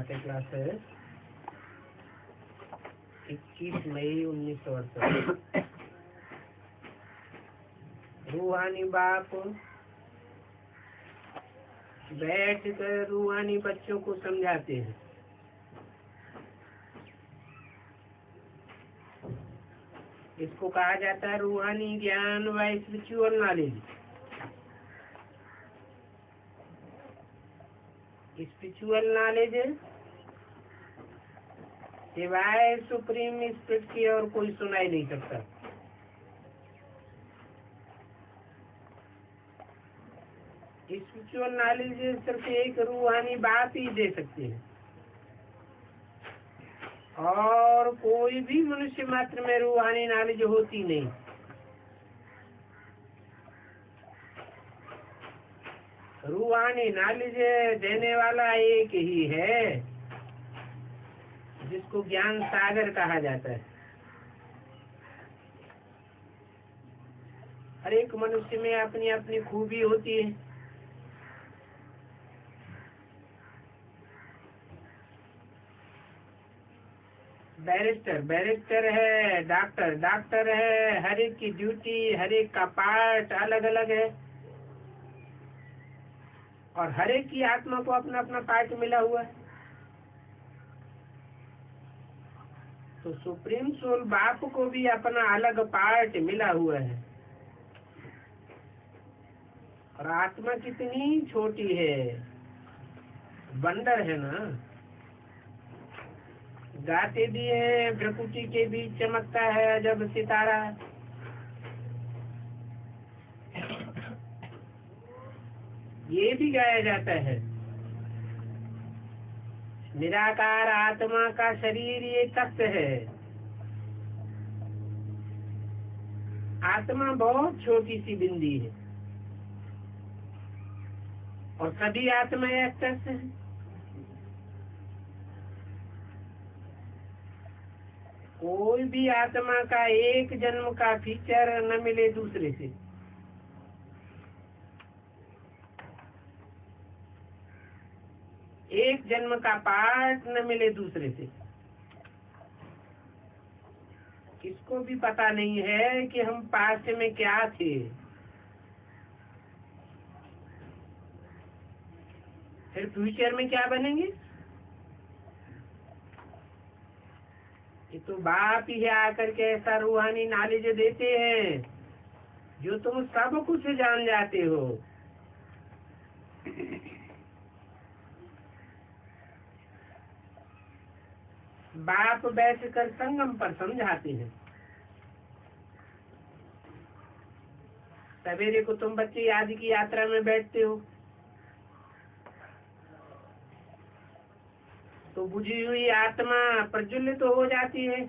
प्रातः क्लास है 21 मई 1968। रूहानी बाप बैठ कर रूहानी बच्चों को समझाते हैं। इसको कहा जाता है रूहानी ज्ञान व स्पिरिचुअल नॉलेज। स्पिरिचुअल नॉलेज सिवाय सुप्रीम स्पिरिट की और कोई सुनाई नहीं सकता। स्पिरिचुअल नॉलेज सिर्फ एक रूहानी बात ही दे सकते हैं और कोई भी मनुष्य मात्र में रूहानी नॉलेज होती नहीं। रूहानी नॉलेज देने वाला एक ही है जिसको ज्ञान सागर कहा जाता है। हर एक मनुष्य में अपनी अपनी खूबी होती है। बैरिस्टर है, डॉक्टर है। हर एक की ड्यूटी, हर एक का पार्ट अलग अलग है और हर एक की आत्मा को अपना अपना पार्ट मिला हुआ है। तो सुप्रीम सोल बाप को भी अपना अलग पार्ट मिला हुआ है। और आत्मा कितनी छोटी है, बंदर है ना। गाते भी है, प्रकृति के बीच चमकता है जब सितारा। ये भी गाया जाता है, निराकार आत्मा का शरीर ये तख्त है। आत्मा बहुत छोटी सी बिंदी है और सभी आत्मा एक तख्त है। कोई भी आत्मा का एक जन्म का फीचर न मिले दूसरे से। एक जन्म का पार्ट न मिले दूसरे से। किसको भी पता नहीं है कि हम पास्ट में क्या थे। फिर फ्यूचर में क्या बनेंगे, ये तो बाप ही आकर के ऐसा रूहानी नॉलेज देते हैं जो तुम सब कुछ जान जाते हो। बाप बैठकर संगम पर समझाते हैं। सवेरे को तुम बच्चे आदि की यात्रा में बैठते हो तो बुझी हुई आत्मा प्रज्वलित तो हो जाती है,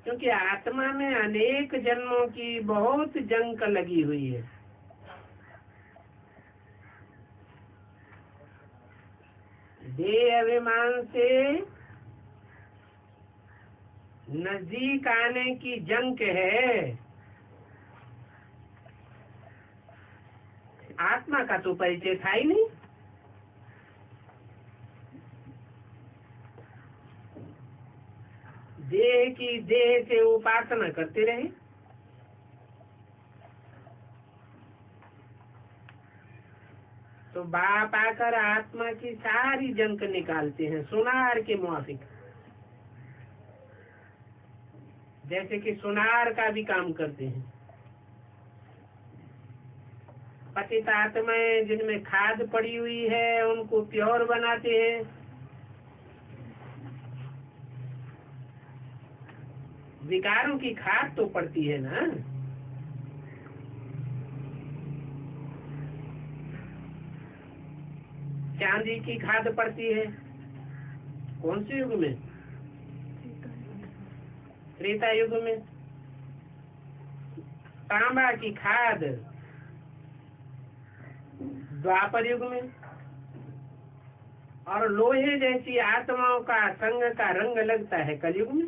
क्योंकि आत्मा में अनेक जन्मों की बहुत जंक लगी हुई है। देह अभिमान से नजदीक आने की जंक है। आत्मा का तो परिचय था ही नहीं। देह की देह से उपासना करते रहे। तो बाप आकर आत्मा की सारी जंक निकालते हैं सुनार के मुआफिक। जैसे कि सुनार का भी काम करते हैं। पतित आत्माएं जिनमें खाद पड़ी हुई है उनको प्योर बनाते हैं। विकारों की खाद तो पड़ती है ना। चांदी की खाद पड़ती है कौन से युग में? त्रेता युग में। तांबा की खाद द्वापर युग में। और लोहे जैसी आत्माओं का संग का रंग लगता है कलयुग में।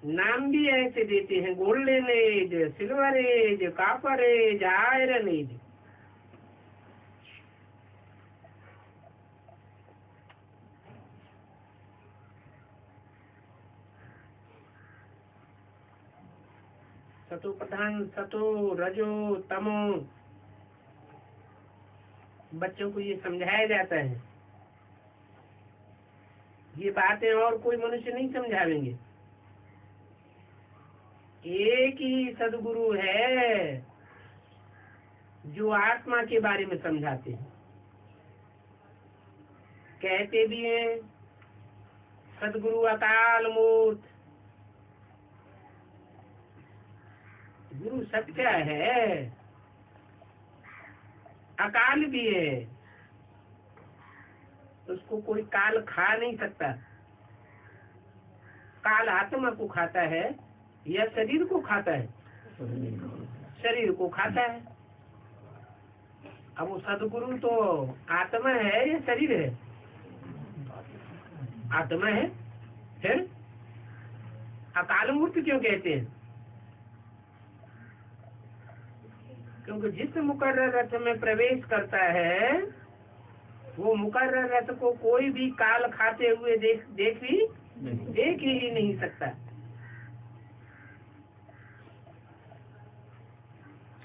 नाम भी ऐसे देते हैं, golden age, silver age, copper age, iron age. सतो प्रधान, सतो रजो तमो, बच्चों को ये समझाया जाता है। ये बातें और कोई मनुष्य नहीं समझावेंगे। एक ही सदगुरु है जो आत्मा के बारे में समझाते हैं। कहते भी हैं सदगुरु अकाल मूर्त, गुरु सत्य है, अकाल भी है, उसको कोई काल खा नहीं सकता। काल आत्मा को खाता है या शरीर को खाता है? शरीर को खाता है। अब वो सदगुरु तो आत्मा है या शरीर है? आत्मा है। फिर अकाल मूर्त क्यों कहते हैं? क्योंकि जिस मुकर्रर रथ में प्रवेश करता है वो मुकर्रर रथ को कोई भी काल खाते हुए देख ही नहीं सकता।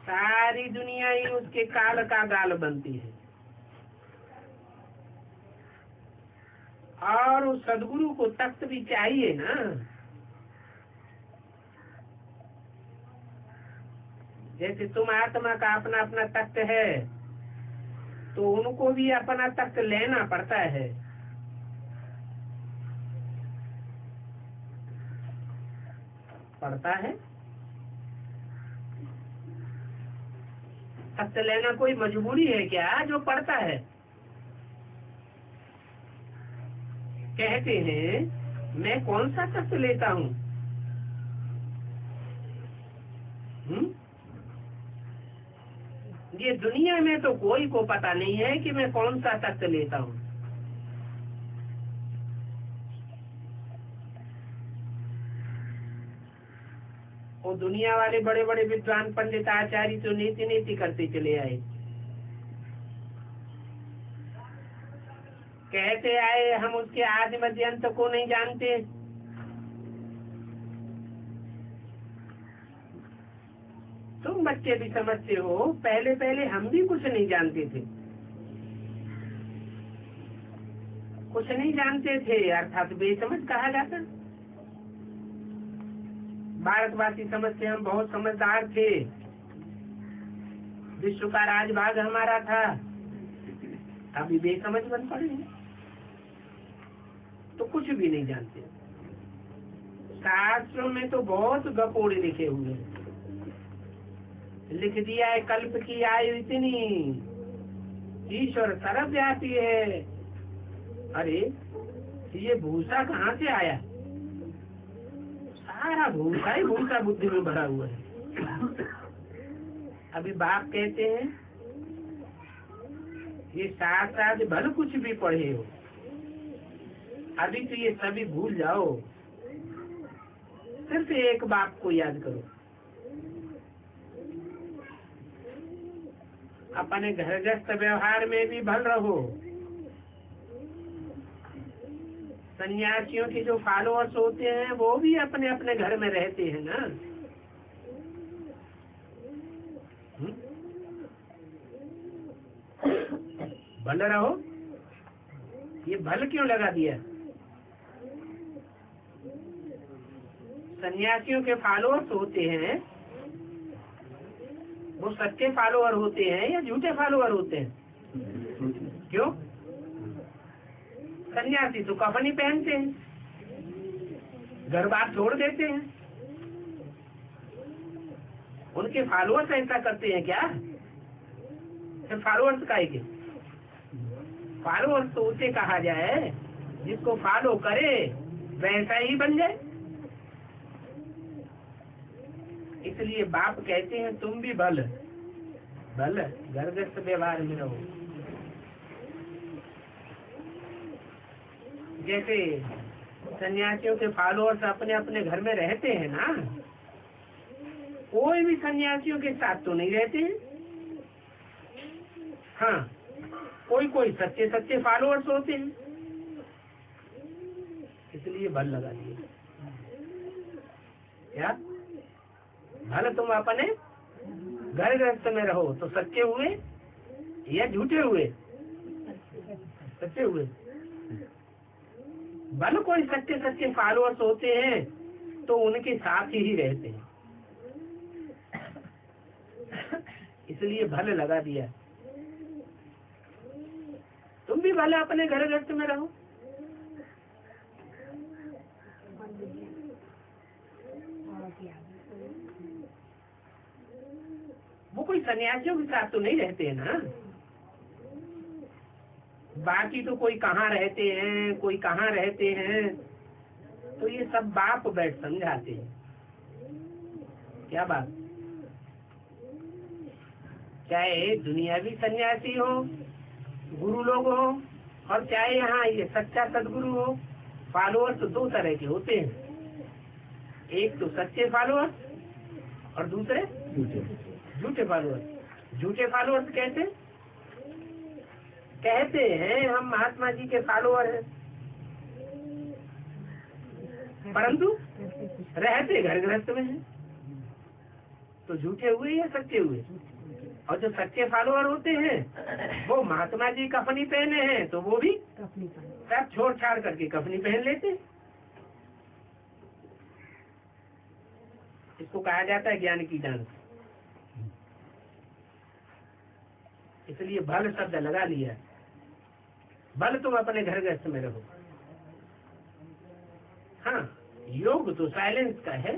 सारी दुनिया ही उसके काल का गाल बनती है। और उस सदगुरु को तख्त भी चाहिए ना। जैसे तुम आत्मा का अपना अपना तख्त है तो उनको भी अपना तख्त लेना पड़ता है। तख्त लेना कोई मजबूरी है क्या जो पड़ता है? कहते हैं मैं कौन सा तख्त लेता हूँ? ये दुनिया में तो कोई को पता नहीं है कि मैं कौन सा तख्त लेता हूँ। वो दुनिया वाले बड़े बड़े विद्वान पंडित आचार्य तो नीति नीति करते चले आए, कहते आए हम उसके आदि मध्य अंत को नहीं जानते। तुम बच्चे भी समझते हो, पहले पहले हम भी कुछ नहीं जानते थे। कुछ नहीं जानते थे अर्थात बेसमझ कहा जाता। भारतवासी समझते हम बहुत समझदार थे, विश्व का राजभाग हमारा था। अभी बेसमझ बन पड़े तो कुछ भी नहीं जानते। शास्त्रों में तो बहुत गपोड़े लिखे हुए हैं। लिख दिया है कल्प की आयु इतनी, ईश्वर सर्वव्यापी है। अरे ये भूसा कहाँ से आया? सारा भूसा ही भूसा बुद्धि में भरा हुआ है। अभी बाप कहते हैं ये शास्त्र भले कुछ भी पढ़े हो, अभी तो ये सभी भूल जाओ, सिर्फ एक बाप को याद करो। अपने घरगस्त व्यवहार में भी भल रहो। सन्यासियों के जो फॉलोअर्स होते हैं वो भी अपने अपने घर में रहते हैं ना। भल रहो, ये भल क्यों लगा दिया? सन्यासियों के फॉलोअर्स होते हैं वो सच्चे फॉलोअर होते हैं या झूठे फॉलोअर होते हैं? क्यों? सन्यासी तो कफन ही पहनते हैं, घर बार छोड़ देते हैं। उनके फॉलोअर्स ऐसा करते हैं क्या? फॉलोअर्स का ही फॉलोअर्स तो उसे कहा जाए जिसको फॉलो करे वैसा ही बन जाए। इसलिए बाप कहते हैं तुम भी भल घरगस्त व्यवहार में रहो। जैसे सन्यासियों के फॉलोअर्स अपने अपने घर में रहते हैं ना, कोई भी सन्यासियों के साथ तो नहीं रहते हैं। हाँ, कोई कोई सच्चे सच्चे फॉलोअर्स होते हैं, इसलिए भल लगा दिए। क्या भले तुम अपने घर गृहस्थ में रहो तो सच्चे हुए या झूठे हुए? सच्चे हुए। भले कोई सच्चे सच्चे फॉलोअर्स होते हैं तो उनके साथ ही रहते हैं, इसलिए भले लगा दिया। तुम भी भले अपने घर गृहस्थ में रहो। वो कोई सन्यासियों के साथ तो नहीं रहते हैं ना। बाकी तो कोई कहाँ रहते हैं, कोई कहाँ रहते हैं, तो ये सब बाप बैठ समझाते हैं। क्या बात? चाहे दुनियावी सन्यासी हो, गुरु लोग हो, और चाहे यहाँ ये सच्चा सदगुरु हो, फॉलोअर्स तो दो तरह के होते हैं। एक तो सच्चे फॉलोअर्स और दूसरे झूठे फॉलोअर्स। झूठे फॉलोअर्स कहते हैं हम महात्मा जी के फॉलोअर हैं, परंतु रहते घर गृहस्थ में हैं, तो झूठे हुए या सच्चे हुए? और जो सच्चे फॉलोअर होते हैं वो महात्मा जी कफनी पहने हैं तो वो भी सब छोड़ छाड़ करके कफनी पहन लेते हैं। इसको कहा जाता है ज्ञान की डांस। इसलिए भल शब्द लगा लिया। भल तुम अपने घर गृहस्थ में रहो। हाँ, योग तो साइलेंस का है,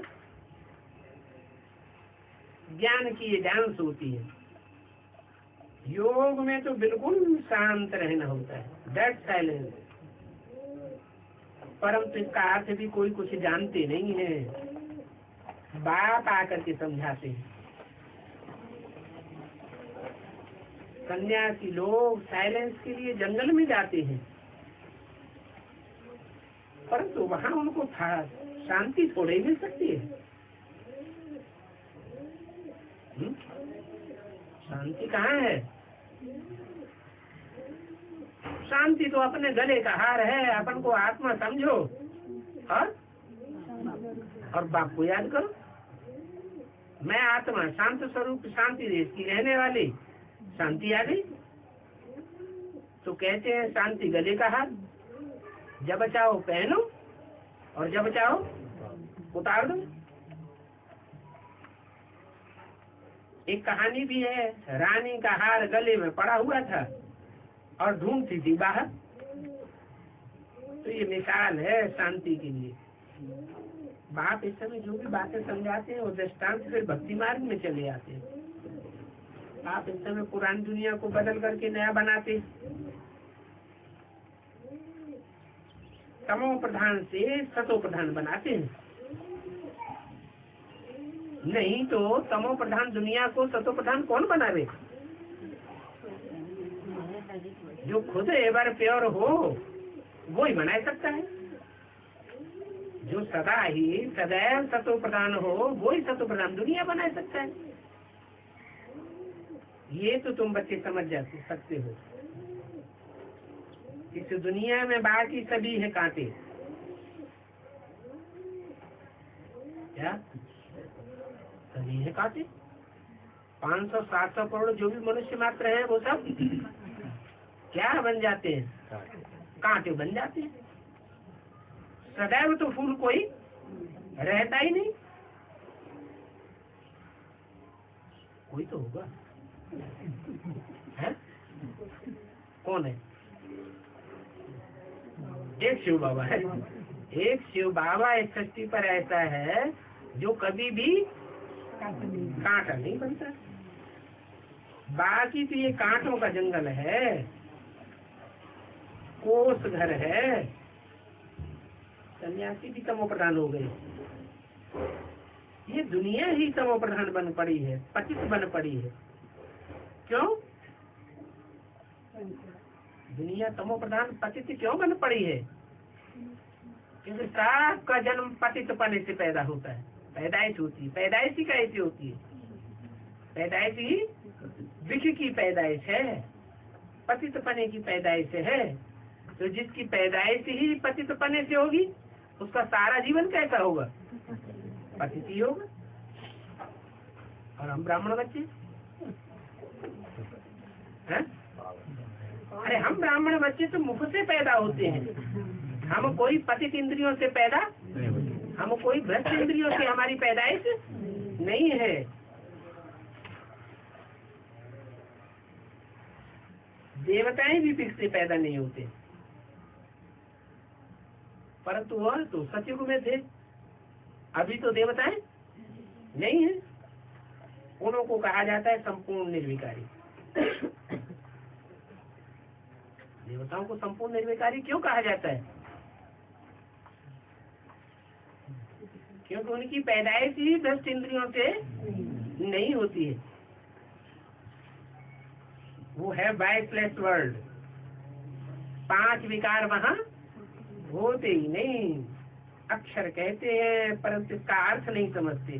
ज्ञान की ये डांस होती है। योग में तो बिल्कुल शांत रहना होता है, डेड साइलेंस। परंतु इसका अर्थ भी कोई कुछ जानते नहीं है, बाप आकर के समझाते हैं। सन्यासी लोग साइलेंस के लिए जंगल में जाते हैं, परंतु वहाँ उनको शांति थोड़ी मिल सकती है। शांति कहाँ है? शांति तो अपने गले का हार है। अपन को आत्मा समझो और बाप को याद करो। मैं आत्मा, शांत स्वरूप, शांति देश की रहने वाली। शांति आ गई तो कहते हैं शांति गले का हार, जब चाहो पहनो और जब चाहो उतार दो। एक कहानी भी है, रानी का हार गले में पड़ा हुआ था और ढूंढती थी बाहर। तो ये मिसाल है शांति के लिए। बाप इस समय जो भी बातें समझाते हैं वो दृष्टांत फिर भक्ति मार्ग में चले आते हैं। आप इस समय पुरानी दुनिया को बदल करके नया बनाते, तमो प्रधान से सतो प्रधान बनाते हैं। नहीं तो तमो प्रधान दुनिया को सतो प्रधान कौन बनावे? जो खुद एवर प्योर हो वो ही बना सकता है। जो सदा ही सदैव सतो प्रधान हो वो ही सतो प्रधान दुनिया बना सकता है। ये तो तुम बच्चे समझ सकते हो। इस दुनिया में बाकी सभी है कांटे। क्या सभी है कांटे? 500-700 करोड़ जो भी मनुष्य मात्र है वो सब क्या बन जाते हैं? कांटे बन जाते हैं। सदैव तो फूल कोई रहता ही नहीं, कोई तो होगा है? कौन है? एक शिव बाबा है। एक शिव बाबा इस सृष्टि पर ऐसा है जो कभी भी कांटा नहीं बनता। बाकी तो ये कांटों का जंगल है, कोस घर है। सन्यासी भी तमो प्रधान हो गए। ये दुनिया ही तमो प्रधान बन पड़ी है, पतित बन पड़ी है। क्यों दुनिया तमो प्रधान पतित क्यों बन पड़ी है? क्योंकि सबका जन्म पतितपने से पैदा होता है, पैदाइश होती है। पैदाइश ही कैसी होती है? पैदाइश ही विख की पैदाइश है, पतितपने की पैदाइश है। तो जिसकी पैदाइश ही पतितपने से होगी उसका सारा जीवन कैसा होगा? पतित ही होगा। और हम ब्राह्मण बच्चे हैं? अरे हम ब्राह्मण बच्चे तो मुख से पैदा होते हैं, हम कोई पतित इंद्रियों से पैदा, हम कोई भ्रष्ट इंद्रियों से हमारी पैदाइश नहीं है। देवताएं भी विख से पैदा नहीं होते, परंतु वह तो सतयुग में थे, अभी तो देवताएं नहीं है। उनको कहा जाता है संपूर्ण निर्विकारी। देवताओं को संपूर्ण निर्विकारी क्यों कहा जाता है? क्योंकि उनकी पैदाइश ही भ्रष्ट इंद्रियों से नहीं होती है। वो है बाइफ्लेश वर्ल्ड, 5 विकार वहाँ होते ही नहीं। अक्षर कहते हैं परंतु इसका अर्थ नहीं समझते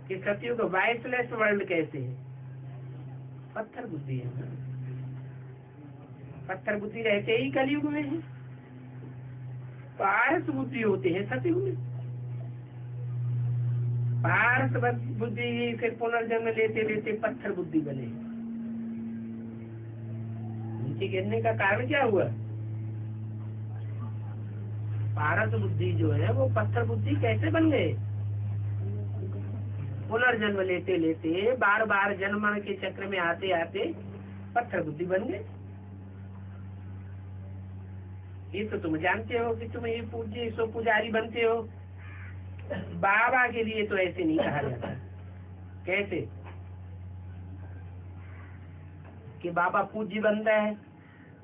कि सतयुग बाइफ्लेश वर्ल्ड कैसे है। पत्थर बुद्धि है, पत्थर बुद्धि रहते ही कलयुग में है। पारस बुद्धि होते हैं सतयुग में। पारस बुद्धि फिर पुनर्जन्म लेते लेते पत्थर बुद्धि बने। नीचे गिरने का कारण क्या हुआ? पारस बुद्धि जो है वो पत्थर बुद्धि कैसे बन गए? पुनर्जन्म लेते लेते बार बार जन्म के चक्र में आते आते पत्थर बुद्धि बन गए। ये तो तुम जानते हो कि तुम ये पूज्य सो पुजारी बनते हो। बाबा के लिए तो ऐसे नहीं कहा जाता। कैसे कि बाबा पूज्य बनता है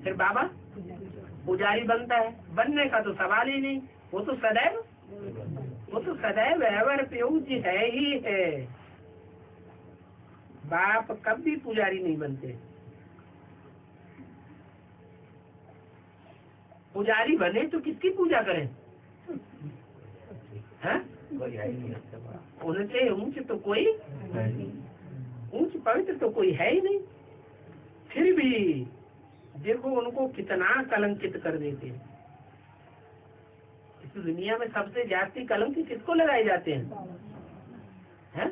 फिर बाबा पुजारी बनता है? बनने का तो सवाल ही नहीं। वो तो सदैव एवर पूज्य है ही है। बाप कभी पुजारी नहीं बनते। पुजारी बने तो किसकी पूजा करें? हैं? उनसे ऊंच तो कोई, ऊंच पवित्र तो कोई है ही नहीं। फिर भी देखो उनको कितना कलंकित कर देते हैं। इस दुनिया में सबसे ज्यादा कलंक किसको लगाए जाते हैं? हैं?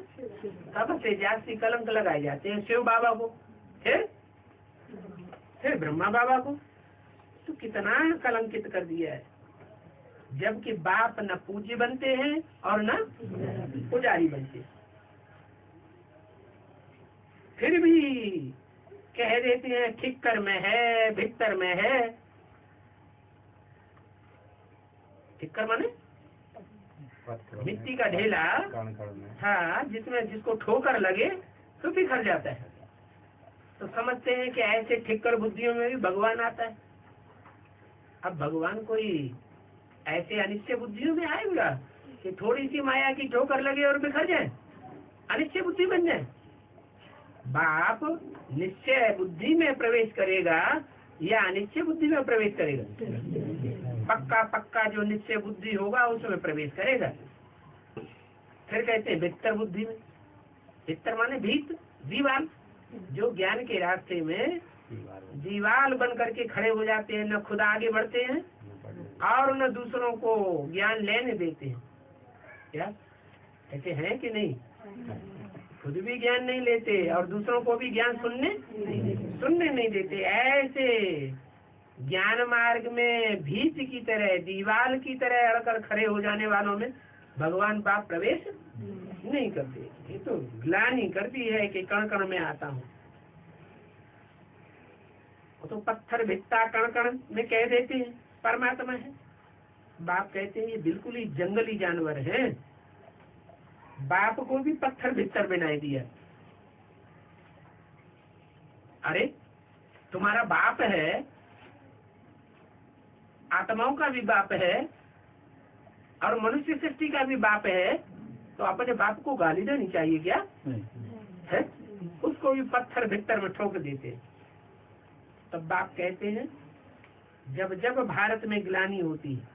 सबसे ज्यादा कलंक लगाए जाते हैं शिव बाबा को, फिर ब्रह्मा बाबा को। तो कितना कलंकित कर दिया है। जबकि बाप न पूज्य बनते हैं और न पुजारी बनते। फिर भी कह देते हैं ठिक्कर में है, भिक्तर में है। ठिक्कर माने मिट्टी का ढेला, हाँ, जिसमें जिसको ठोकर लगे तो बिखर जाता है। तो समझते हैं कि ऐसे ठिक्कर बुद्धियों में भी भगवान आता है। अब भगवान कोई ऐसे अनिश्चय बुद्धियों में आएगा कि थोड़ी सी माया की ठोकर लगे और बिखर जाए, अनिश्चय बुद्धि बन जाए? बाप निश्चय बुद्धि में प्रवेश करेगा या अनिश्चय बुद्धि में प्रवेश करेगा? पक्का जो निश्चय बुद्धि होगा उसमें प्रवेश करेगा। फिर कहते हैं भित्तर बुद्धि में। भित्तर माने भीत, दीवार, जो ज्ञान के रास्ते में दीवार बन करके खड़े हो जाते हैं। न खुद आगे बढ़ते हैं और न दूसरों को ज्ञान लेने देते हैं। क्या ऐसे हैं कि नहीं? खुद भी ज्ञान नहीं लेते और दूसरों को भी ज्ञान सुनने नहीं देते। ऐसे ज्ञान मार्ग में भीत की तरह, दीवार की तरह अड़कर खड़े हो जाने वालों में भगवान बाप प्रवेश नहीं करते। ये तो ग्लानि करती है कि कण कण में आता हूँ। तो पत्थर भित्ता कण कण में कह देते हैं परमात्मा है। बाप कहते हैं ये बिल्कुल ही जंगली जानवर है। बाप को भी पत्थर भित्तर बनाए दिया। अरे तुम्हारा बाप है, आत्माओं का भी बाप है और मनुष्य सृष्टि का भी बाप है, तो अपने बाप को गाली देनी चाहिए क्या? है? उसको भी पत्थर भित्तर में ठोक देते। तब बाप कहते हैं जब जब भारत में ग्लानि होती है,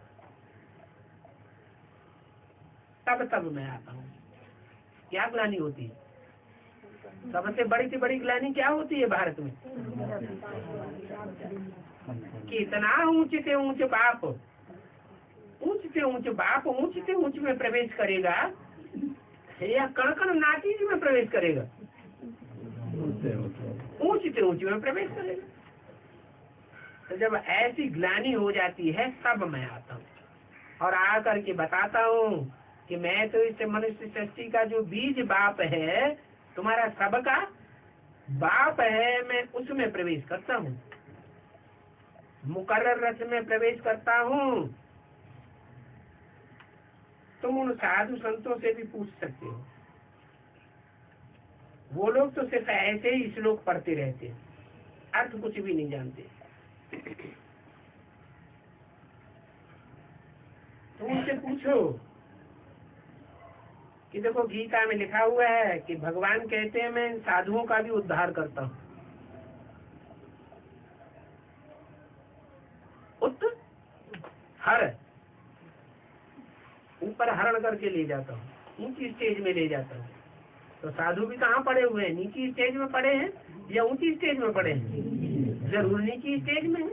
तब तब मैं आता हूँ। क्या ग्लानि होती है? सबसे बड़ी से बड़ी ग्लानि क्या होती है भारत में? कितना ऊंचे से ऊंचे बाप, ऊंच से ऊंच बाप ऊंच से ऊंच में प्रवेश करेगा या कण कण नाचीज में प्रवेश करेगा? ऊंच से ऊंच में प्रवेश करेगा। तो जब ऐसी ग्लानि हो जाती है तब मैं आता हूँ और आकर के बताता हूँ कि मैं तो इस मनुष्य सृष्टि का जो बीज बाप है, तुम्हारा सबका बाप है, मैं उसमें प्रवेश करता हूँ, मुकर्रर रस में प्रवेश करता हूँ। तुम उन साधु संतों से भी पूछ सकते हो, वो लोग तो सिर्फ ऐसे ही श्लोक पढ़ते रहते हैं, अर्थ कुछ भी नहीं जानते। तो उनसे पूछो कि देखो गीता में लिखा हुआ है कि भगवान कहते हैं मैं इन साधुओं का भी उद्धार करता हूँ। हर ऊपर हरण करके ले जाता हूँ, ऊंची स्टेज में ले जाता हूँ। तो साधु भी कहाँ पड़े हुए हैं? नीची स्टेज में पड़े हैं या ऊंची स्टेज में पड़े हैं? जरूर नीची स्टेज में है।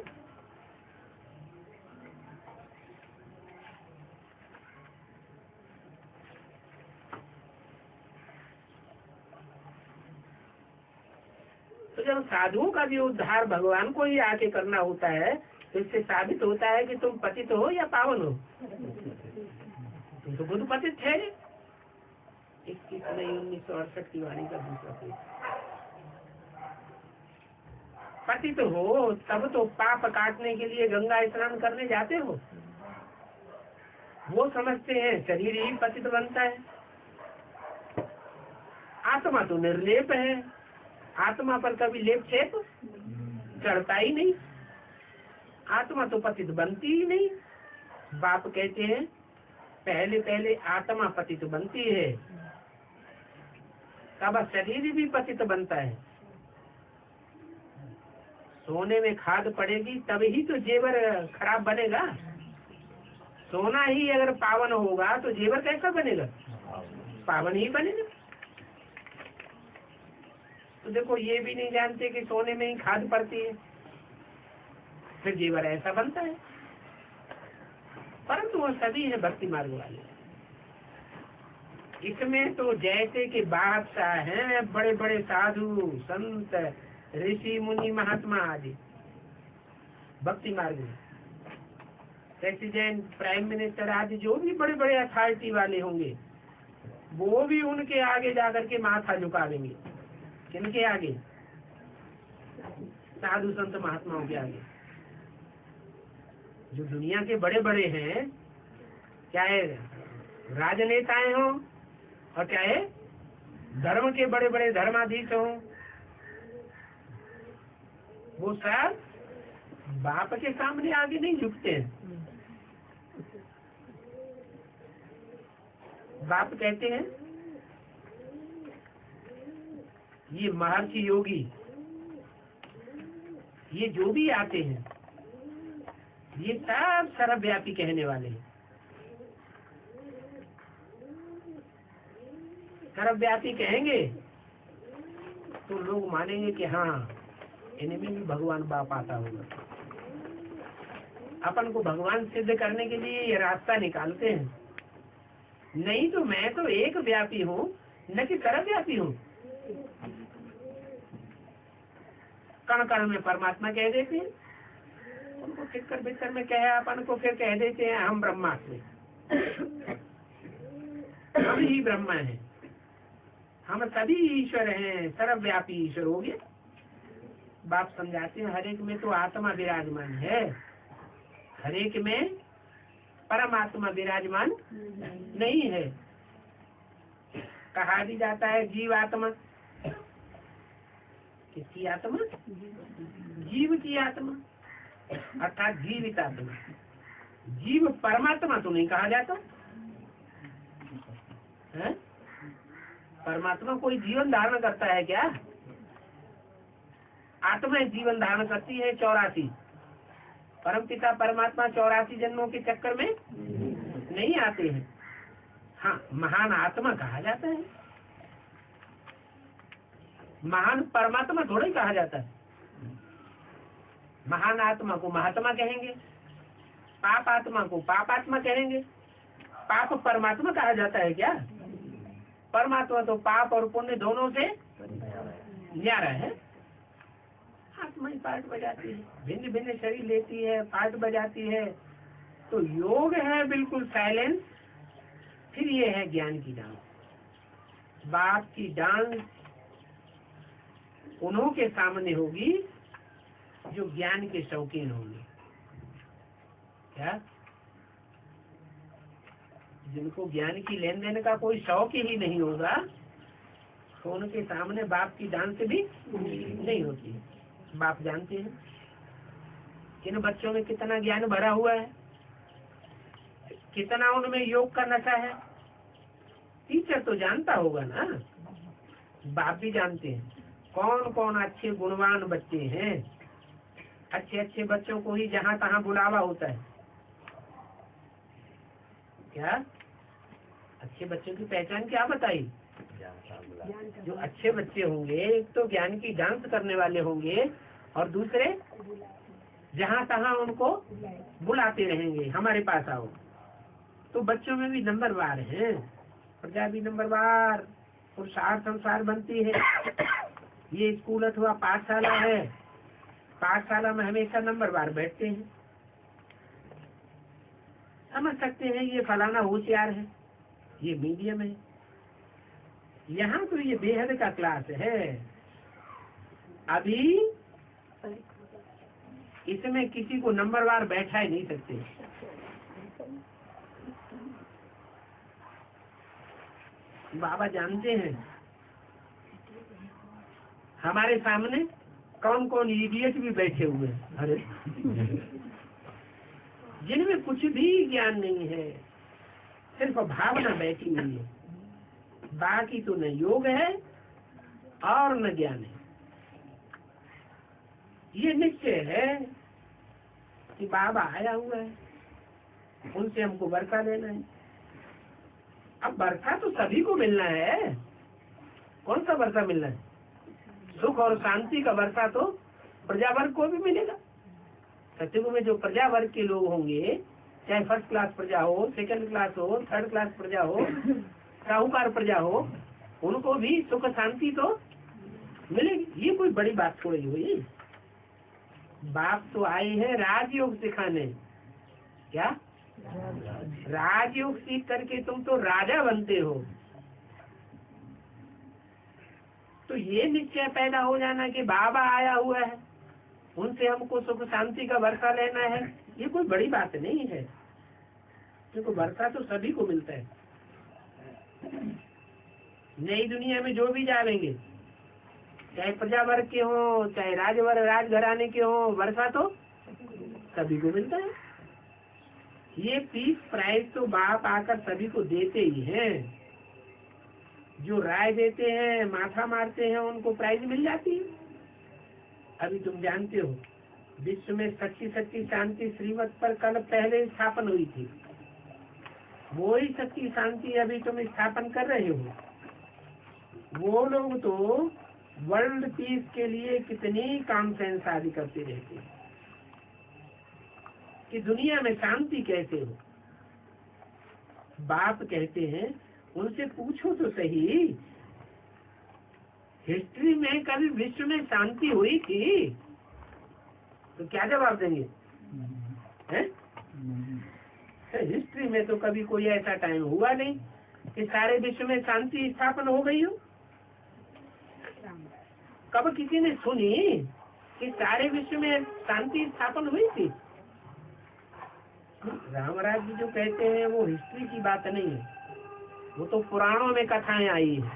तो जब साधुओं का भी उद्धार भगवान को ही आके करना होता है तो इससे साबित होता है कि तुम पतित हो या पावन हो। तुम तो खुद पतित है। 21 मई 1968 की वाणी का दूसरा पेज। पतित हो तब तो पाप काटने के लिए गंगा स्नान करने जाते हो। वो समझते हैं शरीर ही पतित बनता है, आत्मा तो निर्लेप है, आत्मा पर कभी लेप छेप चढ़ता ही नहीं, आत्मा तो पतित बनती ही नहीं। बाप कहते हैं पहले पहले आत्मा पतित बनती है, तब शरीर भी पतित बनता है। सोने में खाद पड़ेगी तभी तो जेवर खराब बनेगा। सोना ही अगर पावन होगा तो जेवर कैसा बनेगा? पावन ही बनेगा। तो देखो ये भी नहीं जानते कि सोने में ही खाद पड़ती है, फिर जेवर ऐसा बनता है। परंतु वो सभी है भक्ति मार्ग वाले। इसमें तो जैसे कि बादशाह हैं, बड़े बड़े साधु संत ऋषि मुनि महात्मा आदि भक्ति मार्ग में, प्रेसिडेंट प्राइम मिनिस्टर आदि जो भी बड़े बड़े अथॉरिटी वाले होंगे वो भी उनके आगे जाकर के माथा झुका देंगे। किनके आगे? साधु संत महात्माओं के आगे। जो दुनिया के बड़े बड़े हैं, चाहे राजनेताएं हों और चाहे धर्म के बड़े बड़े धर्माधीश हों, वो सब बाप के सामने आगे नहीं झुकते हैं। बाप कहते हैं ये महर्षि योगी, ये जो भी आते हैं ये सब सर्वव्यापी कहने वाले हैं। सर्वव्यापी कहेंगे तो लोग मानेंगे कि हाँ इनमें भी भगवान बाप आता होगा। अपन को भगवान सिद्ध करने के लिए ये रास्ता निकालते हैं। नहीं तो मैं तो एक व्यापी हूँ, न कि सर्वव्यापी हूँ। कण कण में परमात्मा कह देते हैं, उनको किक्कर बिक्कर में कहे अपन को, फिर कह देते हैं हम ब्रह्मास्मि, हम ही ब्रह्मा हैं, हम सभी ईश्वर हैं, सर्वव्यापी ईश्वर हो गए। बाप समझाते हैं हर एक में तो आत्मा विराजमान है, हर एक में परमात्मा विराजमान नहीं है। कहा भी जाता है जीव आत्मा। किसकी आत्मा? जीव की आत्मा, अर्थात जीवित आत्मा। जीव परमात्मा तो नहीं कहा जाता है। परमात्मा कोई जीवन धारण करता है क्या? आत्मा जीवन धारण करती है 84। परमपिता परमात्मा 84 जन्मों के चक्कर में नहीं आते हैं। हाँ, महान आत्मा कहा जाता है, महान परमात्मा थोड़ा ही कहा जाता है। महान आत्मा को महात्मा कहेंगे, पाप आत्मा को पाप आत्मा कहेंगे। पाप परमात्मा कहा जाता है क्या? परमात्मा तो पाप और पुण्य दोनों से न्यारा है। आत्मा ही पाठ बजाती है, भिन्न भिन्न शरीर लेती है, पाठ बजाती है। तो योग है बिल्कुल साइलेंस। फिर ये है ज्ञान की डांस। बाप की डांस उन्हों के सामने होगी जो ज्ञान के शौकीन होंगे। क्या? जिनको ज्ञान की लेन देन का कोई शौक ही नहीं होगा, तो उनके सामने बाप की डांस भी नहीं होती है। बाप जानते हैं किन बच्चों में कितना ज्ञान भरा हुआ है, कितना उनमें योग का नशा है। टीचर तो जानता होगा ना, बाप भी जानते हैं कौन कौन अच्छे गुणवान बच्चे हैं। अच्छे अच्छे बच्चों को ही जहाँ तहाँ बुलावा होता है। क्या? अच्छे बच्चों की पहचान क्या बताई? जो अच्छे बच्चे होंगे, एक तो ज्ञान की डांस करने वाले होंगे, और दूसरे जहाँ तहाँ उनको बुलाते रहेंगे, हमारे पास आओ। तो बच्चों में भी नंबरवार है, प्रजा भी नंबरवार, पुरुषार्थ संसार बनती है। ये स्कूल अथवा पाठशाला है, पाठशाला में हमेशा नंबरवार बैठते हैं। समझ सकते हैं ये फलाना होशियार है, ये मीडियम है। यहाँ तो ये बेहद का क्लास है। अभी इसमें किसी को नंबरवार बैठा ही नहीं सकते। बाबा जानते हैं हमारे सामने कौन कौन इडियट भी बैठे हुए हैं। अरे जिनमें कुछ भी ज्ञान नहीं है, सिर्फ भावना बैठी हुई है। बाकी तो न योग है और न ज्ञान है। ये निश्चय है कि बाबा आया हुआ है, उनसे हमको बरसा लेना है। अब बरसा तो सभी को मिलना है। कौन सा बरसा मिलना है? सुख और शांति का बरसा तो प्रजा वर्ग को भी मिलेगा। सत्युग में जो प्रजा वर्ग के लोग होंगे, चाहे फर्स्ट क्लास प्रजा हो, सेकंड क्लास हो, थर्ड क्लास प्रजा हो, साहूकार प्रजा हो, उनको भी सुख शांति तो मिलेगी। ये कोई बड़ी बात थोड़ी हुई। बाप तो आए हैं राजयोग सिखाने। क्या? राजयोग सीख करके तुम तो राजा बनते हो। तो ये निश्चय पैदा हो जाना कि बाबा आया हुआ है, उनसे हमको सुख शांति का वर्षा लेना है, ये कोई बड़ी बात नहीं है। क्योंकि वर्षा तो सभी को मिलता है। नई दुनिया में जो भी जाएंगे, चाहे प्रजा वर्ग के हो, चाहे राजवर्ग राजघराने के हो, वर्षा तो सभी को मिलता है। ये पीस प्राइज तो बाप आकर सभी को देते ही हैं। जो राय देते हैं, माथा मारते हैं, उनको प्राइज मिल जाती है। अभी तुम जानते हो विश्व में सच्ची सच्ची शांति श्रीमत पर कल पहले स्थापन हुई थी। वो ही सच्ची शांति अभी तुम स्थापन कर रहे हो। वो लोग तो वर्ल्ड पीस के लिए कितनी काम सेंस आदि करते रहते हैं कि दुनिया में शांति कैसे हो। बाप कहते हैं उनसे पूछो तो सही, हिस्ट्री में कभी विश्व में शांति हुई थी? तो क्या जवाब देंगे? हिस्ट्री में तो कभी कोई ऐसा टाइम हुआ नहीं कि सारे विश्व में शांति स्थापन हो गई हो। कब किसी ने सुनी कि सारे विश्व में शांति स्थापन हुई थी? रामराज जी जो कहते हैं वो हिस्ट्री की बात नहीं है, वो तो पुराणों में कथाएं आई है।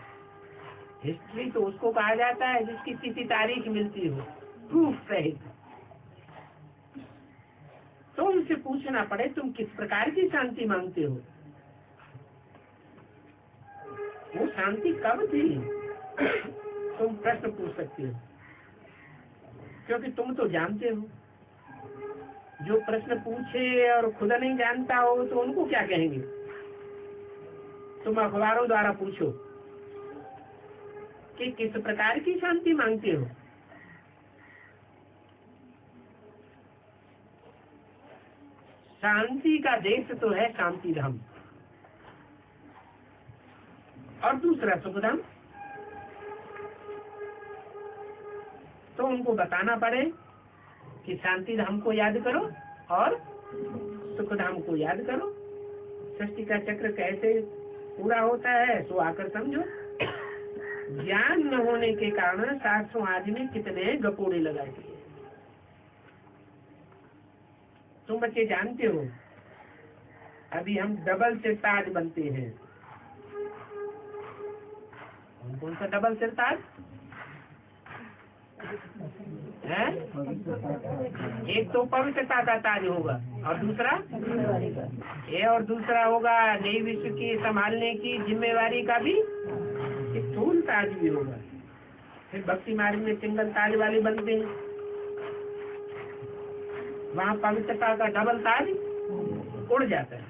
हिस्ट्री तो उसको कहा जाता है जिसकी किसी तारीख मिलती हो, प्रूफ सहित। तो उनसे पूछना पड़े तुम किस प्रकार की शांति मांगते हो, वो शांति कब थी? तुम प्रश्न पूछ सकते हो, क्योंकि तुम तो जानते हो। जो प्रश्न पूछे और खुदा नहीं जानता हो तो उनको क्या कहेंगे? तुम अखबारों द्वारा पूछो कि किस प्रकार की शांति मांगते हो। शांति का देश तो है शांति धाम, और दूसरा सुखधाम। तो उनको बताना पड़े कि शांति धाम को याद करो और सुखधाम को याद करो। सृष्टि का चक्र कैसे पूरा होता है सो आकर समझो। ज्ञान न होने के कारण शास्त्रों आदि में कितने गपोड़े लगाए गए। तुम बच्चे जानते हो अभी हम डबल सिर ताज बनते हैं। कौन सा डबल सिर ताज है? एक तो पवित्रता का ताज होगा और दूसरा और दूसरा होगा नई विश्व की संभालने की जिम्मेवारी का भी एक स्थूल ताज भी होगा। फिर भक्ति मार्ग में सिंगल ताज वाले बनते हैं, वहाँ पवित्रता का डबल ताज उड़ जाता है।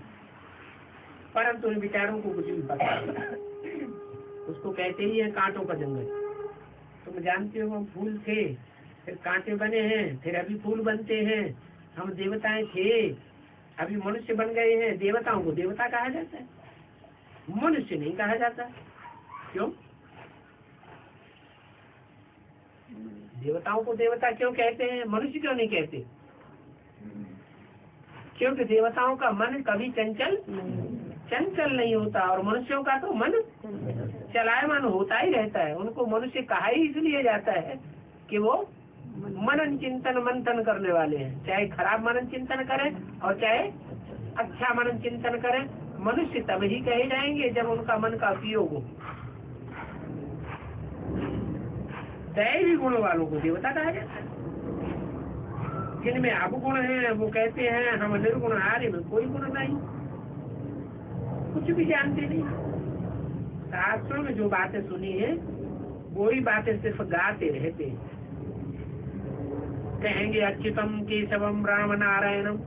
परंतु उन विचारों को कुछ भी पता नहीं। उसको कहते ही है कांटों का जंगल। तुम जानते हो हम फूल थे, फिर कांटे बने हैं, फिर अभी फूल बनते हैं। हम देवताएं थे, अभी मनुष्य बन गए हैं। देवताओं को देवता कहा जाता है, मनुष्य नहीं कहा जाता। क्यों? देवताओं को देवता क्यों कहते हैं, मनुष्य क्यों नहीं कहते? क्योंकि देवताओं का मन कभी चंचल नहीं होता, और मनुष्यों का तो मन चलायमान होता ही रहता है। उनको मनुष्य कहा ही इसलिए जाता है कि वो मनन चिंतन मंथन करने वाले हैं। चाहे खराब मनन चिंतन करें और चाहे अच्छा मनन चिंतन करें, मनुष्य तब ही कहे जाएंगे जब उनका मन का उपयोग हो। दैवी गुण वालों को देवता कहा जाता है। जिनमें अवगुण है वो कहते हैं हम निर्गुण, हारे में कोई गुण नहीं, कुछ भी जानते नहीं। शास्त्रों में जो बातें सुनी है वही बातें सिर्फ गाते रहते हैं। कहेंगे अच्युतम केशवम राम नारायणम,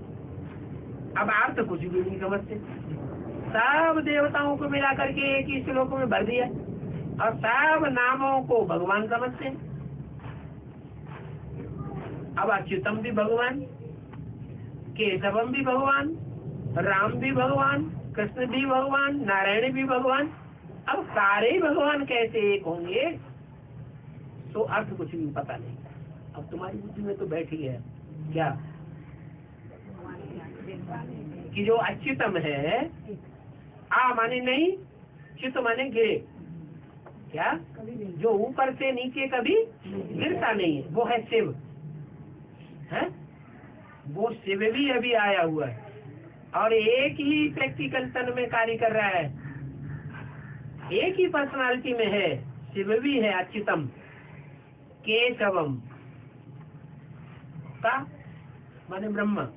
अब आप तो कुछ भी नहीं समझते। सब देवताओं को मिला करके एक ही श्लोक में भर दिया और सब नामों को भगवान समझते हैं। अब अच्युतम भी भगवान, केशवम भी भगवान, राम भी भगवान, कृष्ण भी भगवान, नारायण भी भगवान। अब सारे भगवान कैसे एक होंगे? तो अर्थ कुछ भी पता नहीं। अब तुम्हारी बुद्धि में तो बैठी है क्या कि जो अच्युतम है, आ माने नहीं, च्युत माने गिरे, क्या जो ऊपर से नीचे कभी गिरता नहीं है, वो है शिव है। वो शिव भी अभी आया हुआ है और एक ही प्रैक्टिकल तन में कार्य कर रहा है, एक ही पर्सनालिटी में है। शिव भी है अच्युतम, केशवम का माने ब्रह्मा,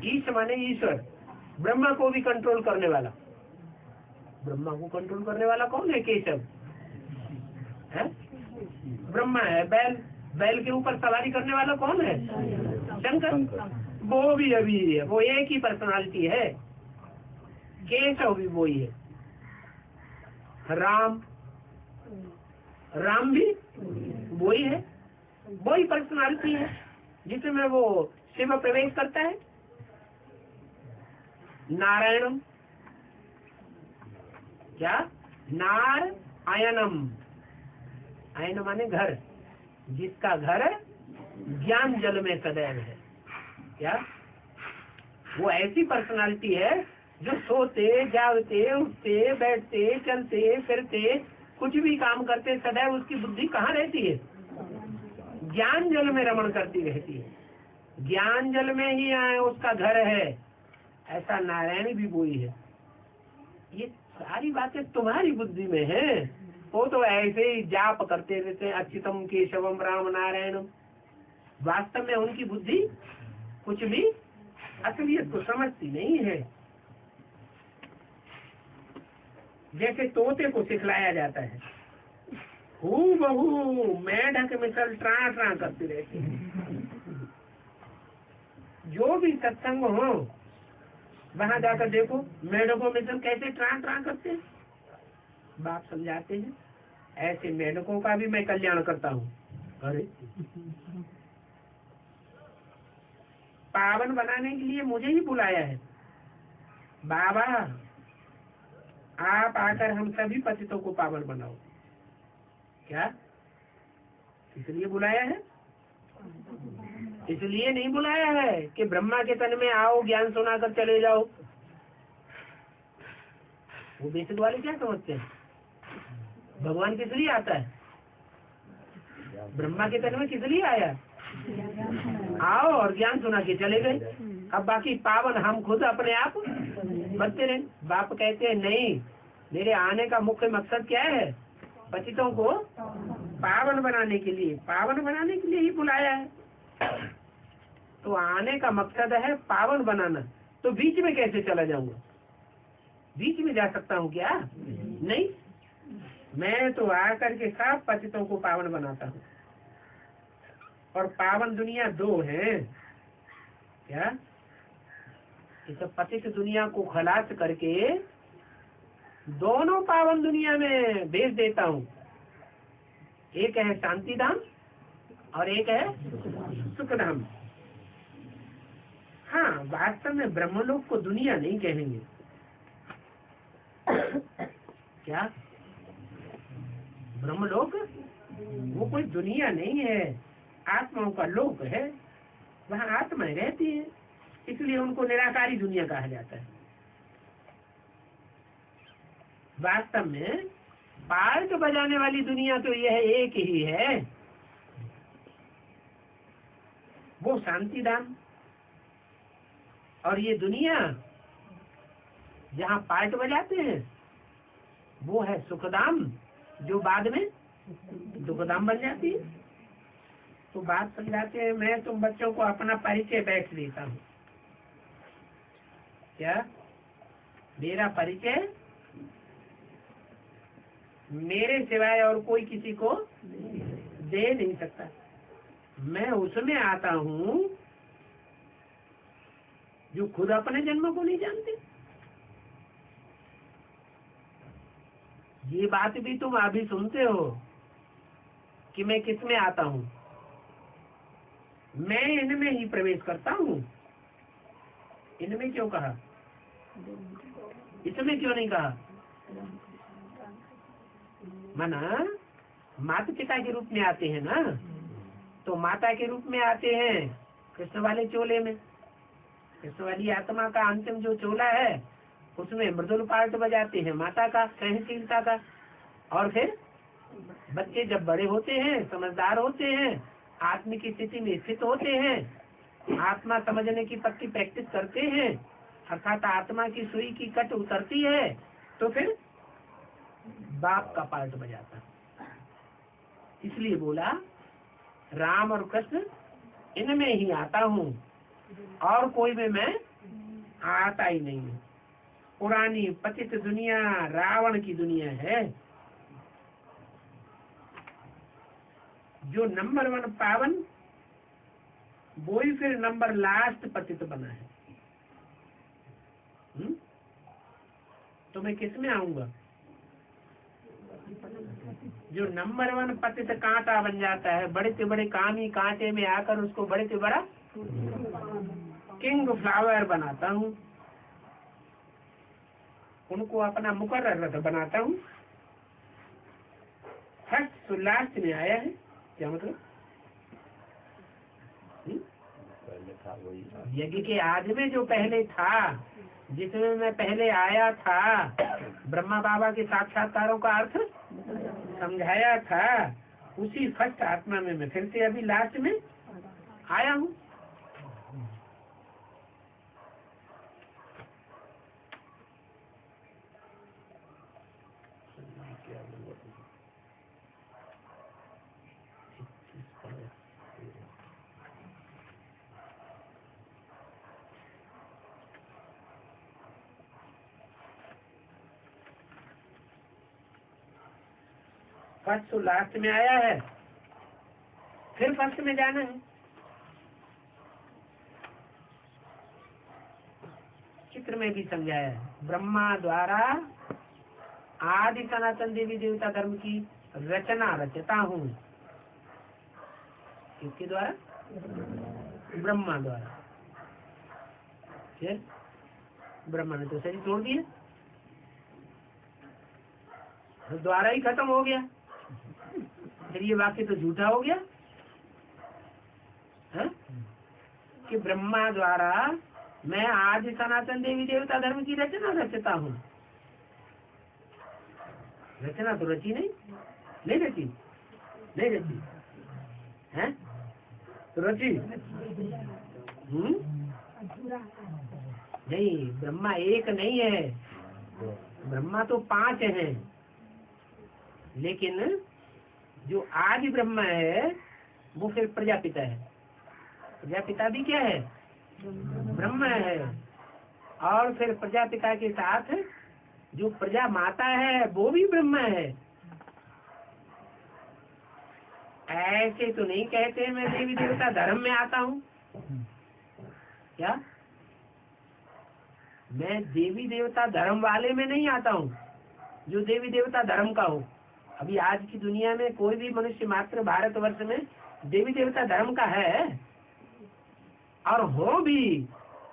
ईश माने ईश्वर, ब्रह्मा को भी कंट्रोल करने वाला। ब्रह्मा को कंट्रोल करने वाला कौन है? केशव है, ब्रह्मा है। बैल के ऊपर सवारी करने वाला कौन है? शंकर। वो भी अभी है, वो एक ही पर्सनालिटी है। केशव भी वही है। राम भी वही है, वही पर्सनालिटी है जिसमें वो शिव प्रवेश करता है। नारायणम क्या? नार आयनम, आयन माने घर, जिसका घर ज्ञान जल में सदैव है। क्या? वो ऐसी पर्सनालिटी है जो सोते जागते उठते बैठते चलते फिरते कुछ भी काम करते सदैव उसकी बुद्धि कहाँ रहती है? ज्ञान जल में रमण करती रहती है। ज्ञान जल में ही उसका घर है। ऐसा नारायण भी वही है। ये सारी बातें तुम्हारी बुद्धि में है। वो तो ऐसे ही जाप करते रहते हैं अच्युतम केशवम राम नारायणम। वास्तव में उनकी बुद्धि कुछ भी असलियत को समझती नहीं है। जैसे तोते को सिखलाया जाता है, हूबहू मेढक मिसल ट्रा ट्रा करती रहती है। जो भी सत्संग हो वहां जाकर देखो मेढकों में सब कैसे ट्रां ट्रां करते हैं। बाप समझाते हैं ऐसे मेढकों का भी मैं कल्याण करता हूँ। अरे पावन बनाने के लिए मुझे ही बुलाया है बाबा, आप आकर हम सभी पतितों को पावन बनाओ। क्या इसलिए बुलाया है? इसलिए नहीं बुलाया है कि ब्रह्मा के तन में आओ ज्ञान सुनाकर चले जाओ। वो बेसिक वाले क्या समझते हैं भगवान किस लिए आता है? ब्रह्मा के तन में किस लिए आया? आओ और ज्ञान सुना के चले गए। अब बाकी पावन हम खुद अपने आप बनते रहे। बाप कहते हैं नहीं, मेरे आने का मुख्य मकसद क्या है? पतितों को पावन बनाने के लिए, पावन बनाने के लिए ही बुलाया है। तो आने का मकसद है पावन बनाना। तो बीच में कैसे चला जाऊंगा? बीच में जा सकता हूँ क्या? नहीं, मैं तो आकर के सब पतितों को पावन बनाता हूँ। और पावन दुनिया दो है क्या? इस पतित दुनिया को खलास करके दोनों पावन दुनिया में भेज देता हूँ। एक है शांति धाम और एक है सुख धाम। हाँ, वास्तव में ब्रह्मलोक को दुनिया नहीं कहेंगे। क्या ब्रह्मलोक वो कोई दुनिया नहीं है, आत्माओं का लोक है। वहाँ आत्माएं रहती है, इसलिए उनको निराकारी दुनिया कहा जाता है। वास्तव में पार्ट बजाने वाली दुनिया तो यह एक ही है, वो शांति धाम। और ये दुनिया जहाँ पार्ट बजाते हैं वो है सुखधाम, जो बाद में दुखधाम बन जाती है। तो बात समझाते हैं, मैं तुम बच्चों को अपना परिचय बैठ देता हूँ। क्या मेरा परिचय मेरे सिवाय और कोई किसी को दे नहीं सकता। मैं उसमें आता हूँ जो खुद अपने जन्म को नहीं जानते। ये बात भी तुम अभी सुनते हो कि मैं किस में आता हूँ। मैं इनमें ही प्रवेश करता हूँ। इनमें क्यों कहा? इसमें क्यों नहीं कहा? माना माता पिता के रूप में आते हैं ना, तो माता के रूप में आते हैं कृष्ण वाले चोले में। कृष्ण वाली आत्मा का अंतिम जो चोला है उसमें मृदुल पार्ट बजाते हैं माता का, सहनशीलता का। और फिर बच्चे जब बड़े होते हैं, समझदार होते हैं, आत्मिक स्थिति में स्थित होते हैं, आत्मा समझने की पक्की प्रैक्टिस करते हैं, अर्थात आत्मा की सुई की कट उतरती है, तो फिर बाप का पार्ट बजाता है। इसलिए बोला राम और कृष्ण इनमें ही आता हूँ, और कोई में मैं आता ही नहीं हूँ। पुरानी पतित दुनिया रावण की दुनिया है। जो नंबर 1 पावन, वो ही फिर नंबर लास्ट पतित बना है। तो मैं किस में आऊंगा? जो नंबर 1 पतित कांटा बन जाता है, बड़े से बड़े कामी कांटे में आकर उसको बड़े से बड़ा किंग फ्लावर बनाता हूँ, उनको अपना मुकर्रर रथ बनाता हूँ। फर्स्ट तो लास्ट में आया है, क्या मतलब? यज्ञ के आदि में जो पहले था, जिसमें मैं पहले आया था, ब्रह्मा बाबा के साक्षात्कारों का अर्थ समझाया था, उसी फर्स्ट आत्मा में मैं फिर से अभी लास्ट में आया हूँ। फर्स्ट तो लास्ट में आया है, फिर फर्स्ट में जाना है। चित्र में भी समझाया है। ब्रह्मा द्वारा आदि सनातन देवी देवता धर्म की रचना रचता हूँ। किसके द्वारा? ब्रह्मा द्वारा। फिर ब्रह्मा ने तो शरीर छोड़ दिया, तो द्वारा ही खत्म हो गया। फिर ये वाक्य तो झूठा हो गया है? कि ब्रह्मा द्वारा मैं आदि सनातन देवी देवता धर्म की रचना रचता हूँ। रचना तो रची नहीं रची, नहीं रची है तो रची नहीं। ब्रह्मा एक नहीं है, ब्रह्मा तो 5 हैं, लेकिन जो आदि ब्रह्मा है वो फिर प्रजापिता है। प्रजापिता भी क्या है? ब्रह्मा है। और फिर प्रजापिता के साथ जो प्रजा माता है वो भी ब्रह्मा है। ऐसे तो नहीं कहते मैं देवी देवता धर्म में आता हूँ। क्या मैं देवी देवता धर्म वाले में नहीं आता हूँ जो देवी देवता धर्म का हो। अभी आज की दुनिया में कोई भी मनुष्य मात्र भारतवर्ष में देवी देवता धर्म का है, और हो भी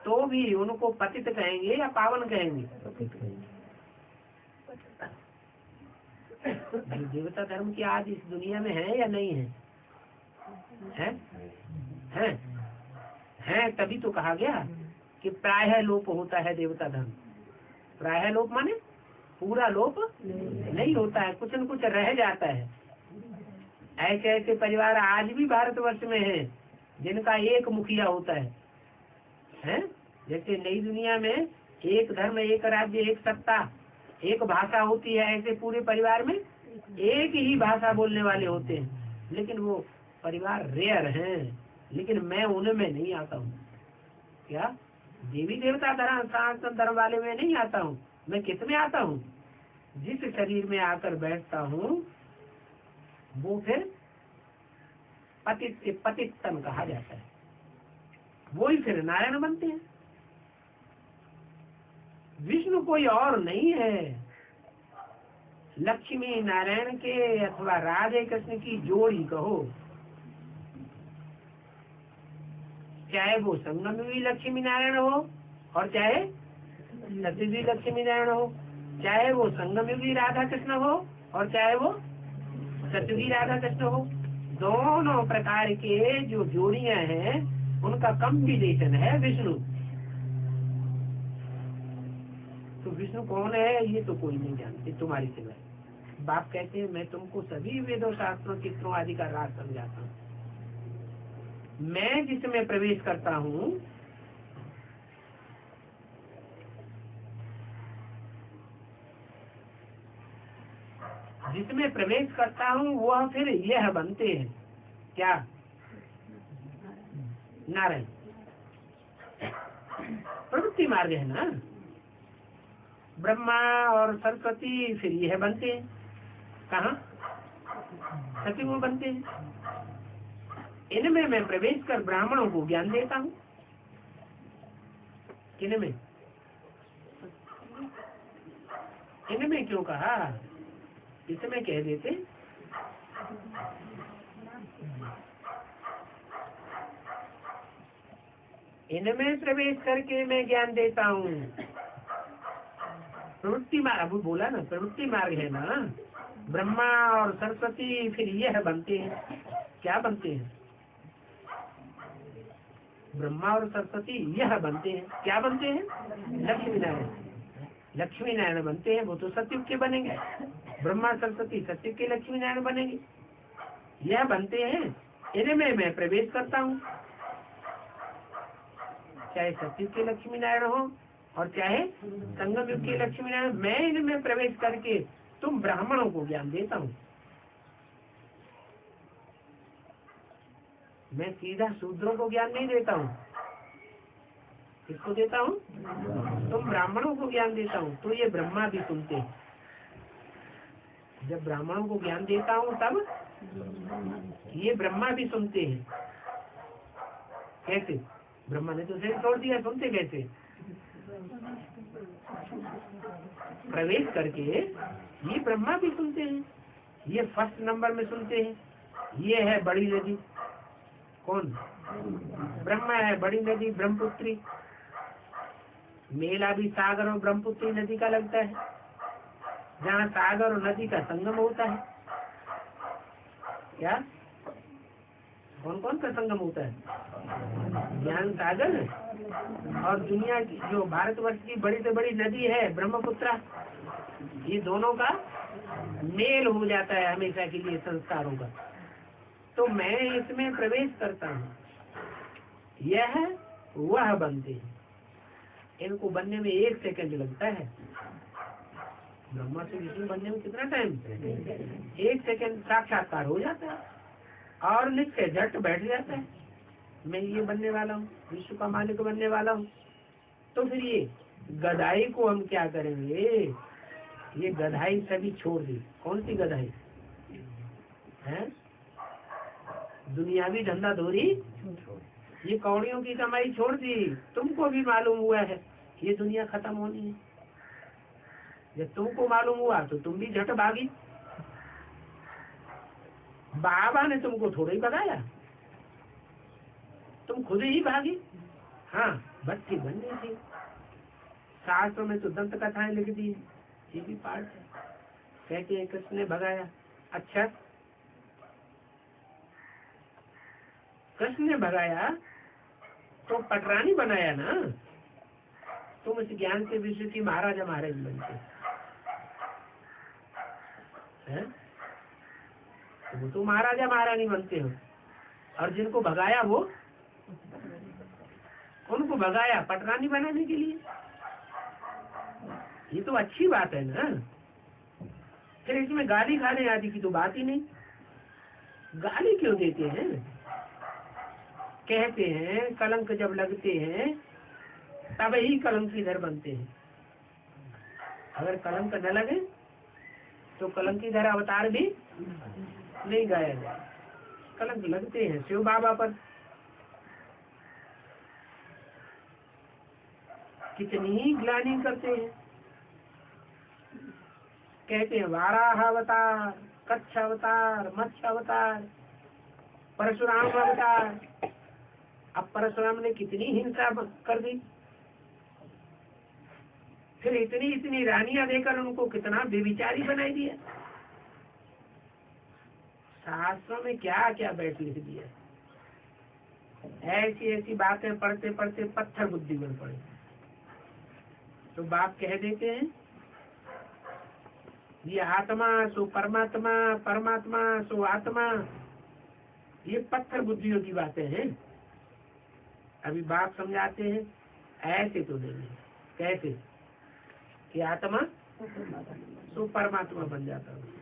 तो भी उनको पतित कहेंगे या पावन कहेंगे? देवता धर्म की आज इस दुनिया में है या नहीं है? है तभी तो कहा गया कि प्रायः लोप होता है देवता धर्म। प्रायः लोप माने पूरा लोप नहीं होता है, कुछ न कुछ रह जाता है। ऐसे ऐसे परिवार आज भी भारतवर्ष में हैं जिनका एक मुखिया होता है? जैसे नई दुनिया में एक धर्म, एक राज्य, एक सत्ता, एक भाषा होती है, ऐसे पूरे परिवार में एक ही भाषा बोलने वाले होते हैं, लेकिन वो परिवार रेयर हैं। लेकिन मैं उनमें नहीं आता हूँ। क्या देवी देवता धर्म सनातन धर्म वाले में नहीं आता हूँ। मैं किस में आता हूँ? जिस शरीर में आकर बैठता हूँ वो फिर पतित से पतित तन कहा जाता है। वो ही फिर नारायण बनते हैं। विष्णु कोई और नहीं है। लक्ष्मी नारायण के अथवा राधे कृष्ण की जोड़ी कहो, चाहे वो संगमयुगी लक्ष्मी नारायण हो और चाहे सतयुगी लक्ष्मी नारायण हो, चाहे वो संगमयुगी राधा कृष्ण हो और चाहे वो सतयुगी राधा कृष्ण हो। दोनों प्रकार के जो जोड़ियां हैं उनका कॉम्बिनेशन है विष्णु। तो विष्णु कौन है ये तो कोई नहीं जानते तुम्हारी सिवाय। बाप कहते हैं मैं तुमको सभी वेदों शास्त्रों चित्रों आदि का राज समझाता हूँ। मैं जिसमें प्रवेश करता हूँ वह फिर यह बनते हैं। क्या? नारायण। प्रवृत्ति मार्ग है ना। ब्रह्मा और सरस्वती फिर यह बनते हैं। कहाँ? सतयुग में बनते हैं। इनमें मैं प्रवेश कर ब्राह्मणों को ज्ञान देता हूँ। किनमें? इनमें क्यों कहा? इसमें कह देते इनमें प्रवेश करके मैं ज्ञान देता हूँ। प्रवृत्ति मार्ग, अभी बोला ना, प्रवृत्ति मार्ग है ना। ब्रह्मा और सरस्वती फिर यह बनते हैं। क्या बनते हैं? ब्रह्मा और सरस्वती यह बनते हैं। क्या बनते हैं? लक्ष्मी नारायण। लक्ष्मी नारायण बनते हैं, वो तो सतयुग के बनेंगे। ब्रह्मा सरस्वती सतयुग के लक्ष्मी नारायण बनेंगे। यह बनते हैं, इनमें मैं प्रवेश करता हूँ। चाहे सतयुग के लक्ष्मी नारायण हो और चाहे संगम युग के लक्ष्मी नारायण, मैं इनमें प्रवेश करके तुम ब्राह्मणों को ज्ञान देता हूँ। मैं सीधा शूद्रों को ज्ञान नहीं देता हूँ। किसको देता हूँ? तुम ब्राह्मणों को ज्ञान देता हूँ। तो ये ब्रह्मा भी सुनते हैं। जब ब्राह्मणों को ज्ञान देता हूँ तब ये ब्रह्मा भी सुनते हैं। कैसे? ब्रह्मा ने तो सिर छोड़ दिया, सुनते कैसे? प्रवेश करके ये ब्रह्मा भी सुनते हैं, ये फर्स्ट नंबर में सुनते हैं। ये है बड़ी नदी, कौन? ब्रह्मा है बड़ी नदी, ब्रह्मपुत्री। मेला भी सागर और ब्रह्मपुत्री नदी का लगता है, जहाँ सागर और नदी का संगम होता है। क्या? कौन कौन का संगम होता है? ज्ञान सागर और दुनिया की जो भारतवर्ष की बड़ी से बड़ी नदी है ब्रह्मपुत्र, ये दोनों का मेल हो जाता है हमेशा के लिए संस्कारों का। तो मैं इसमें प्रवेश करता हूँ, यह वह बनते हैं। इनको बनने में 1 सेकंड लगता है। ब्रह्मा से विष्णु बनने में कितना टाइम? 1 सेकंड साक्षात्कार हो जाता है और लिख के झट बैठ जाता है, मैं ये बनने वाला हूँ, विश्व का मालिक बनने वाला हूँ। तो फिर ये गधाई को हम क्या करेंगे? ये गधाई सभी छोड़ दी। कौन सी गधाई है? दुनियावी धंधा धोरी, ये कौड़ियों की कमाई छोड़ दी। तुमको भी मालूम हुआ है ये दुनिया खत्म होनी है। जब तुमको मालूम हुआ तो तुम भी झट भागी। बाबा ने तुमको थोड़ा ही भगाया, तुम खुद ही भागी। हाँ, भट्टी बननी थी। शास्त्र में तो दंत कथाएं लिख दी, ये भी पार्ट है। कहते हैं कृष्ण ने भगाया। अच्छा, कृष्ण ने भगाया तो पटरानी बनाया ना। तुम इस ज्ञान के विषय की महाराजा महाराज बनते हैं, तो महाराजा महारानी बनते हो। और जिनको भगाया वो, उनको भगाया पटरानी बनाने के लिए। ये तो अच्छी बात है ना। फिर इसमें गाली खाने आदि की तो बात ही नहीं। गाली क्यों देते हैं? कहते हैं कलंक जब लगते हैं तब ही कलंकीधर बनते हैं। अगर कलंक न लगे तो कलंकीधर अवतार भी नहीं गाया जाए। कलंक लगते हैं शिव बाबा पर। कितनी ही ग्लानि करते हैं। कहते हैं वाराह अवतार, कच्छ अवतार, मत्स्य अवतार, परशुराम अवतार। अब परशुराम ने कितनी हिंसा कर दी, फिर इतनी इतनी रानियां देकर उनको कितना बेविचारी बनाई दिया। शास्त्रों में क्या क्या बैठ लिख दिया। ऐसी ऐसी बातें पढ़ते पढ़ते पत्थर बुद्धि बन पड़े। तो बाप कह देते हैं ये आत्मा सो परमात्मा, परमात्मा सो आत्मा, ये पत्थर बुद्धियों की बातें हैं। अभी बाप समझाते हैं ऐसे तो नहीं है। कैसे कि आत्मा सो परमात्मा बन जाता है।